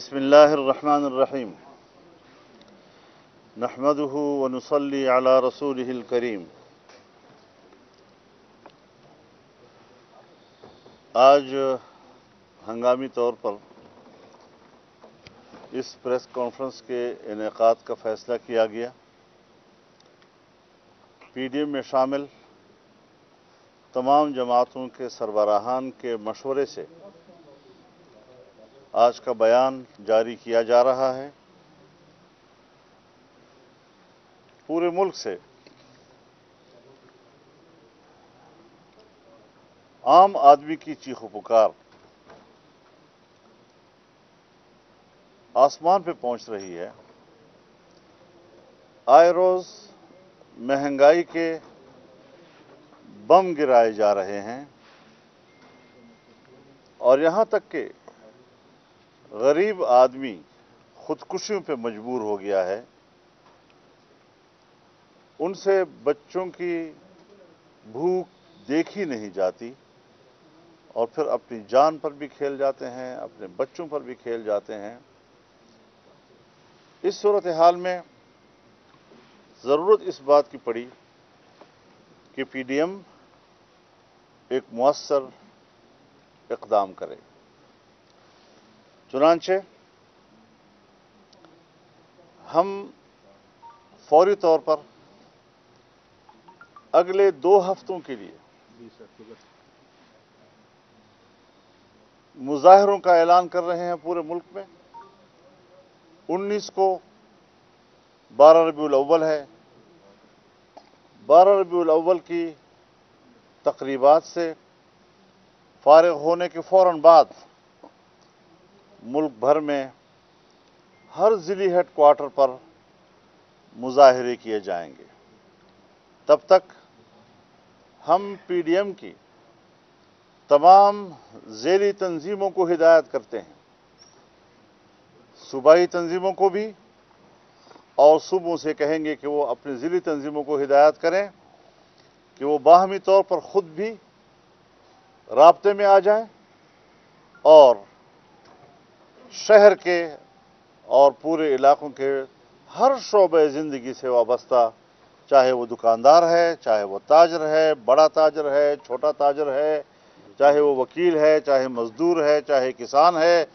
بسم اللہ الرحمن الرحیم نحمده ونصلی علی رسولہ الکریم۔ آج ہنگامی طور پر اس پریس کانفرنس کے انعقاد کا فیصلہ کیا گیا۔ پی ڈی ایم میں شامل تمام جماعتوں کے سربراہان کے مشورے سے آج کا بیان جاری کیا جا رہا ہے۔ پورے ملک سے عام آدمی کی چیخ و پکار آسمان پہ پہنچ رہی ہے۔ آئے روز مہنگائی کے بم گرائے جا رہے ہیں اور یہاں تک کہ غریب آدمی خودکشیوں پہ مجبور ہو گیا ہے۔ ان سے بچوں کی بھوک دیکھی نہیں جاتی اور پھر اپنی جان پر بھی کھیل جاتے ہیں، اپنے بچوں پر بھی کھیل جاتے ہیں۔ اس صورتحال میں ضرورت اس بات کی پڑی کہ پی ڈی ایم ایک مؤثر اقدام کرے۔ چنانچہ ہم فوری طور پر اگلے 2 ہفتوں کے لیے مظاہروں کا اعلان کر رہے ہیں پورے ملک میں۔ 19 کو 12 ربیع الاول ہے۔ 12 ربیع الاول کی تقریبات سے فارغ ہونے کے فوراً بعد ملک بھر میں ہر ضلعی ہیڈ کوارٹر پر مظاہرے کیے جائیں گے۔ تب تک ہم پی ڈی ایم کی تمام ذیلی تنظیموں کو ہدایت کرتے ہیں، صوبائی تنظیموں کو بھی، اور صوبوں سے کہیں گے کہ وہ اپنی ضلعی تنظیموں کو ہدایت کریں کہ وہ باہمی طور پر خود بھی رابطے میں آ جائیں اور شہر کے اور پورے علاقوں کے ہر شعبہ زندگی سے وابستہ، چاہے وہ دکاندار ہے، چاہے وہ تاجر ہے، بڑا تاجر ہے، چھوٹا تاجر ہے، چاہے وہ وکیل ہے، چاہے مزدور ہے، چاہے کسان ہے،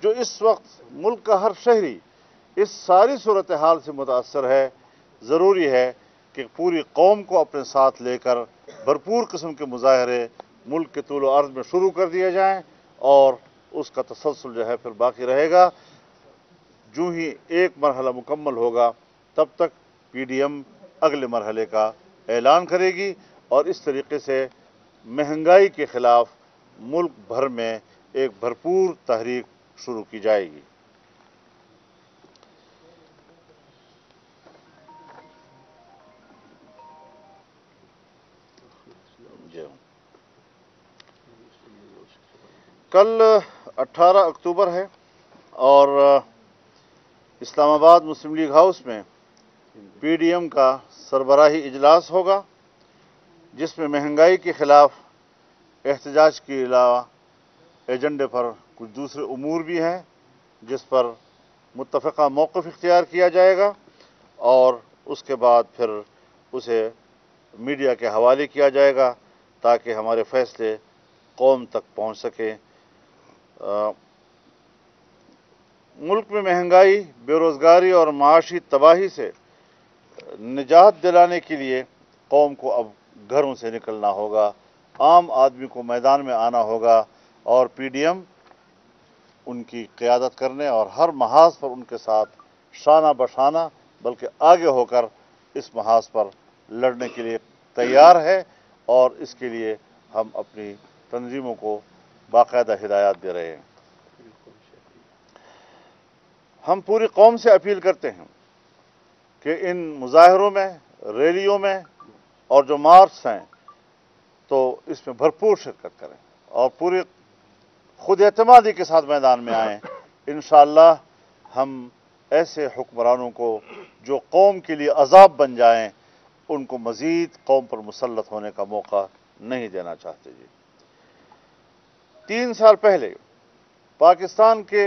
جو اس وقت ملک کا ہر شہری اس ساری صورتحال سے متاثر ہے، ضروری ہے کہ پوری قوم کو اپنے ساتھ لے کر بھرپور قسم کے مظاہرے ملک کے طول و عرض میں شروع کر دیے جائیں اور اس کا تسلسل جو ہے پھر باقی رہے گا۔ جو ہی ایک مرحلہ مکمل ہوگا تب تک پی ڈی ایم اگلے مرحلے کا اعلان کرے گی اور اس طریقے سے مہنگائی کے خلاف ملک بھر میں ایک بھرپور تحریک شروع کی جائے گی۔ کل 18 اکتوبر ہے اور اسلام آباد مسلم لیگ ہاؤس میں پی ڈی ایم کا سربراہی اجلاس ہوگا، جس میں مہنگائی کے خلاف احتجاج کے علاوہ ایجنڈے پر کچھ دوسرے امور بھی ہیں جس پر متفقہ موقف اختیار کیا جائے گا اور اس کے بعد پھر اسے میڈیا کے حوالے کیا جائے گا تاکہ ہمارے فیصلے قوم تک پہنچ سکیں۔ ملک میں مہنگائی، بے روزگاری اور معاشی تباہی سے نجات دلانے کے لیے قوم کو اب گھروں سے نکلنا ہوگا، عام آدمی کو میدان میں آنا ہوگا اور پی ڈی ایم ان کی قیادت کرنے اور ہر محاذ پر ان کے ساتھ شانہ بشانہ بلکہ آگے ہو کر اس محاذ پر لڑنے کے لیے تیار ہے اور اس کے لیے ہم اپنی تنظیموں کو باقاعدہ ہدایات دے رہے ہیں۔ ہم پوری قوم سے اپیل کرتے ہیں کہ ان مظاہروں میں، ریلیوں میں اور جو مارچ ہیں تو اس میں بھرپور شرکت کریں اور پوری خود اعتمادی کے ساتھ میدان میں آئیں۔ انشاءاللہ ہم ایسے حکمرانوں کو جو قوم کے لیے عذاب بن جائیں ان کو مزید قوم پر مسلط ہونے کا موقع نہیں دینا چاہتے۔ 3 سال پہلے پاکستان کے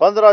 15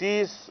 30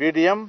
PDM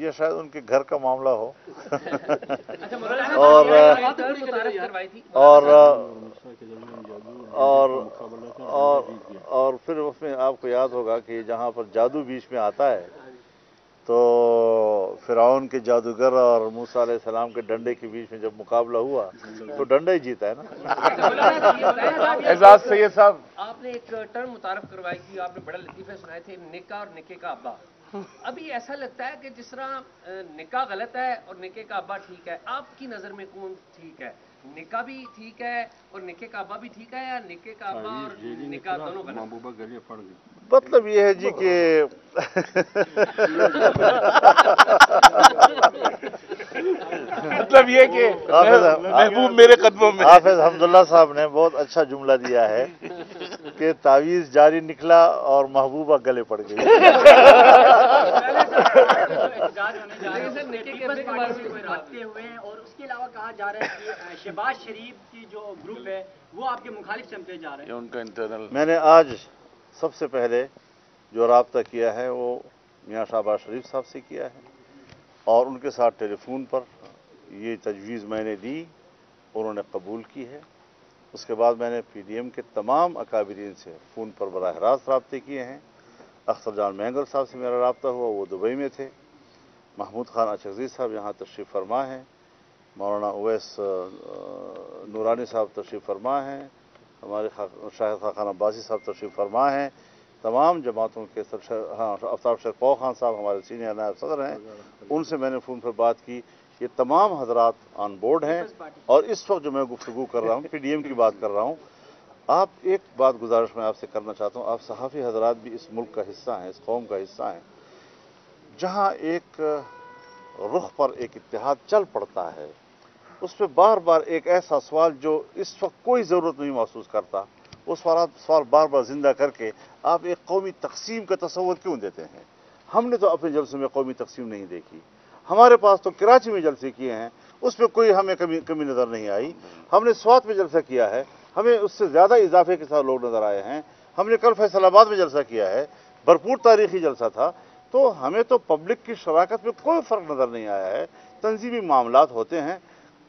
یہ شاید ان کے گھر کا معاملہ ہو اور پھر اس میں آپ کو یاد ہوگا کہ جہاں پر جادو بیچ میں آتا ہے تو فرعون کے جادوگر اور موسیٰ علیہ السلام کے ڈنڈے کے بیچ میں جب مقابلہ ہوا تو ڈنڈا ہی جیتا ہے نا۔ اعزاز سید صاحب، آپ نے ایک ٹرم متعارف کروائی تھی، آپ نے بڑے لطیفے سنائے تھے، نکاح اور نکے کا ابا۔ ابھی ایسا لگتا ہے کہ جس طرح نکاح غلط ہے اور نکے کا ابا ٹھیک ہے، آپ کی نظر میں کون ٹھیک ہے؟ نکاح بھی ٹھیک ہے اور نکے کا ابا بھی ٹھیک ہے، یا نکے کا ابا اور نکاح دونوں غلط؟ مطلب یہ ہے جی کہ مطلب یہ کہ محبوب میرے قدموں میں۔ حافظ حمداللہ صاحب نے بہت اچھا جملہ دیا ہے کہ تعویذ جاری نکلا اور محبوبہ گلے پڑ گئی۔ اور اس کے علاوہ کہا جا رہا ہے کہ شہباز شریف کی جو گروپ ہے وہ آپ کے مخالف سمجھے جا رہے ہیں۔ ان کا انٹرنل، میں نے آج سب سے پہلے جو رابطہ کیا ہے وہ میاں شہباز شریف صاحب سے کیا ہے، اور ان کے ساتھ ٹیلی فون پر یہ تجویز میں نے دی، انہوں نے قبول کی ہے۔ اس کے بعد میں نے پی ڈی ایم کے تمام اکابرین سے فون پر براہ راست رابطے کیے ہیں۔ اختر جان مہنگل صاحب سے میرا رابطہ ہوا، وہ دبئی میں تھے۔ محمود خان اچغزی صاحب یہاں تشریف فرما ہیں، مولانا اویس نورانی صاحب تشریف فرما ہیں، ہمارے شاہد خاقان عباسی صاحب تشریف فرما ہیں، تمام جماعتوں کے آفتاب شرپو خان صاحب ہمارے سینئر نائب صدر ہیں، ان سے میں نے فون پر بات کی۔ یہ تمام حضرات آن بورڈ ہیں، اور اس وقت جو میں گفتگو کر رہا ہوں پی ڈی ایم کی بات کر رہا ہوں۔ آپ ایک بات گزارش میں آپ سے کرنا چاہتا ہوں، آپ صحافی حضرات بھی اس ملک کا حصہ ہیں، اس قوم کا حصہ ہیں۔ جہاں ایک رخ پر ایک اتحاد چل پڑتا ہے، اس پہ بار بار ایک ایسا سوال جو اس وقت کوئی ضرورت نہیں محسوس کرتا، وہ سوال بار بار زندہ کر کے آپ ایک قومی تقسیم کا تصور کیوں دیتے ہیں؟ ہم نے تو اپنے جلسوں میں قومی تقسیم نہیں دیکھی، ہمارے پاس تو کراچی میں جلسے کیے ہیں، اس پہ کوئی ہمیں کمی نظر نہیں آئی۔ ہم نے سوات میں جلسہ کیا ہے، ہمیں اس سے زیادہ اضافے کے ساتھ لوگ نظر آئے ہیں۔ ہم نے کل فیصل آباد میں جلسہ کیا ہے، بھرپور تاریخی جلسہ تھا، تو ہمیں تو پبلک کی شراکت میں کوئی فرق نظر نہیں آیا ہے۔ تنظیمی معاملات ہوتے ہیں،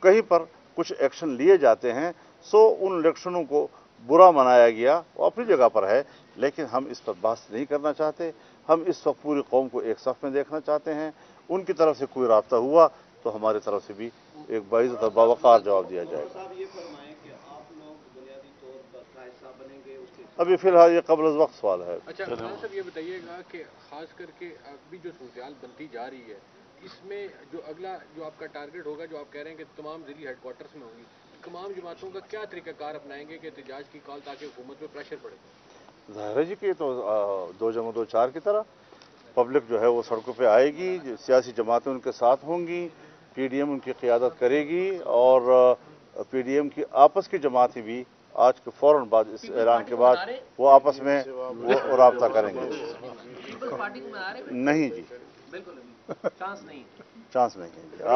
کہیں پر کچھ ایکشن لیے جاتے ہیں، ان ایکشنوں کو برا منایا گیا، وہ اپنی جگہ پر ہے، لیکن ہم اس پر بحث نہیں کرنا چاہتے۔ ہم اس وقت پوری قوم کو ایک صف میں دیکھنا چاہتے ہیں۔ ان کی طرف سے کوئی رابطہ ہوا تو ہماری طرف سے بھی ایک باعزت اور باوقار جواب دیا جائے گا۔ ابھی فی الحال یہ قبل از وقت سوال ہے۔ اچھا صاحب یہ بتائیے گا کہ خاص کر کے ابھی جو صورتحال بنتی جا رہی ہے، اس میں جو اگلا جو آپ کا ٹارگٹ ہوگا، جو آپ کہہ رہے ہیں کہ تمام ضلعی ہیڈ کوارٹرز میں ہوگی، تمام جماعتوں کا کیا طریقہ کار اپنائیں گے کہ احتجاج کی کال تاکہ حکومت پہ پریشر پڑے؟ ظاہر ہے جی کہ تو 2+2=4 کی طرح پبلک جو ہے وہ سڑکوں پہ آئے گی، سیاسی جماعتیں ان کے ساتھ ہوں گی، پی ڈی ایم ان کی قیادت کرے گی، اور پی ڈی ایم کی آپس کی جماعتیں بھی آج کے فوراً بعد اس اعلان کے بعد وہ آپس میں وہ رابطہ کریں گے۔ نہیں جی، چانس نہیں ہے،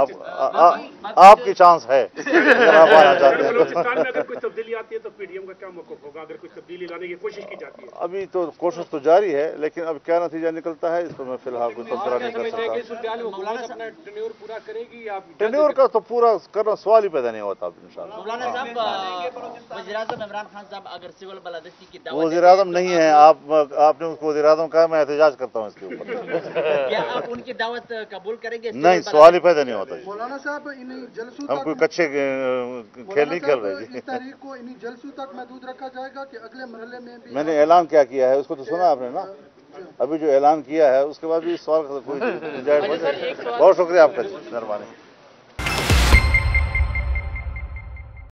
آپ کی چانس ہے اگر آپ آنا چاہتے ہیں۔ بلوچستان میں اگر کوئی تبدیلی آتی ہے تو پی ڈی ایم کا کیا موقف ہوگا اگر کوئی تبدیلی لانے کی کوشش کی جاتی ہے؟ ابھی تو کوشش تو جاری ہے، لیکن اب کیا نتیجہ نکلتا ہے اس پر میں فی الحال کوئی تبصرہ نہیں کر سکتا۔ اپنا ٹینیور پورا کرے گی یا ٹینیور کا تو پورا کرنا سوال ہی پیدا نہیں ہوتا انشاءاللہ۔ مولانا صاحب، وزیر اعظم عمران خان صاحب اگر سول بالادستی کی دعوت، وزیر اعظم نہیں ہیں آپ نے اس کو وزیر اعظم کہا، میں احتجاج کرتا ہوں اس کے اوپر۔ کیا آپ ان کی دعوت قبول کریں گے؟ نہیں، سوال ہی پیدا نہیں ہوتا جی۔ مولانا صاحب انہیں جلسوں ہم کوئی کچے کھیل نہیں کھیل رہے جی۔ اس تاریخ کو انہیں جلسوں تک محدود رکھا جائے گا کہ اگلے مرحلے میں بھی؟ میں نے اعلان کیا ہے اس کو تو سنا آپ نے نا، ابھی جو اعلان کیا ہے اس کے بعد بھی اس سوال کا کوئی گنجائش۔ بہت شکریہ آپ کا جی، مہربانی۔